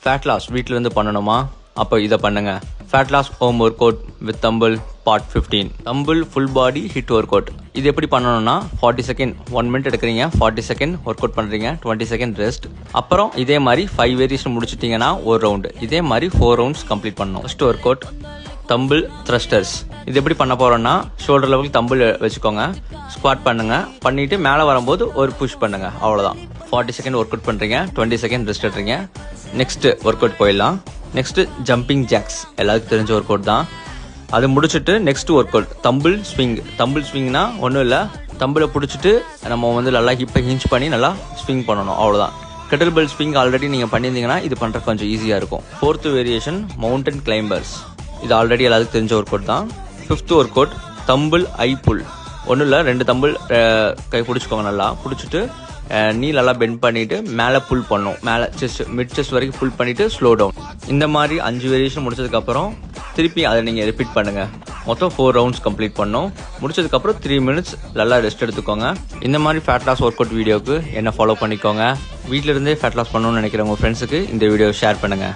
Fat loss வீட்டில் இருந்து பண்ணணுமா? அப்போ இதை பண்ணுங்க. Fat loss home workout with dumbbell part 15. Dumbbell full body HIIT workout. இது எப்படி பண்ணணும்னா 40 செகண்ட் 1 மினிட் எடுக்கிறீங்க, 40 செகண்ட் ஒர்க் அவுட் பண்ணுறீங்க, 20 செகண்ட் ரெஸ்ட். அப்புறம் இதே மாதிரி 5 வேரியேஷன் முடிச்சிட்டிங்கன்னா ஒரு ரவுண்டு. இதே மாதிரி 4 ரவுண்ட்ஸ் கம்ப்ளீட் பண்ணணும். First work out tumble thrusters. இது எப்படி பண்ண போறோம்னா ஷோல்டர் லெவலுக்கு தம்பிள் வச்சுக்கோங்க, ஸ்குவாட் பண்ணுங்க, பண்ணிட்டு மேலே வரும்போது ஒரு புஷ் பண்ணுங்க, அவ்வளோதான். 40 செகண்ட் ஒர்க் அவுட் பண்ணுறீங்க, 20 செகண்ட் ரெஸ்ட் எடுறீங்க. நெக்ஸ்ட் ஒர்க் அவுட் போயிடலாம். நெக்ஸ்ட் ஜம்பிங் ஜாக்ஸ், எல்லாருக்கும் தெரிஞ்ச ஒர்க் அவுட் தான். அது முடிச்சுட்டு next work out dumbbell swing. Dumbbell ஸ்விங்னா ஒன்றும் இல்லை, தம்பிளை பிடிச்சிட்டு நம்ம வந்து நல்லா ஹிப்பை ஹிஞ்ச் பண்ணி நல்லா ஸ்விங் பண்ணணும், அவ்வளோதான். கெட்டில் பெல் ஸ்விங் ஆல்ரெடி நீங்கள் பண்ணியிருந்தீங்கன்னா இது பண்ணுற கொஞ்சம் ஈஸியாக இருக்கும். 4th variation mountain climbers. இது ஆல்ரெடி எல்லாத்துக்கும் தெரிஞ்ச ஒர்க் அவுட் தான். 5th ஒர்க் அவுட் தம்பிள் ஐ புல். ஒன்றும் இல்லை, 2 தம்பிள் கை பிடிச்சிக்கோங்க, நல்லா பிடிச்சிட்டு நீ நல்லா பெண்ட் பண்ணிட்டு மேலே புல் பண்ணும், மேலே செஸ்ட் மிட் செஸ்ட் வரைக்கும் புல் பண்ணிட்டு ஸ்லோ டவுன். இந்த மாதிரி 5 வேரியேஷன் முடிச்சதுக்கப்புறம் திருப்பி அதை நீங்கள் ரிப்பீட் பண்ணுங்க. மொத்தம் 4 ரவுண்ட்ஸ் கம்ப்ளீட் பண்ணோம். முடிச்சதுக்கப்புறம் 3 மினிட்ஸ் நல்லா ரெஸ்ட் எடுத்துக்கோங்க. இந்த மாதிரி ஃபேட் லாஸ் ஒர்க் அவுட் வீடியோக்கு என்ன ஃபாலோ பண்ணிக்கோங்க. வீட்டில இருந்தே ஃபேட் லாஸ் பண்ணணும்னு நினைக்கிற உங்கள் ஃப்ரெண்ட்ஸுக்கு இந்த வீடியோ ஷேர் பண்ணுங்க.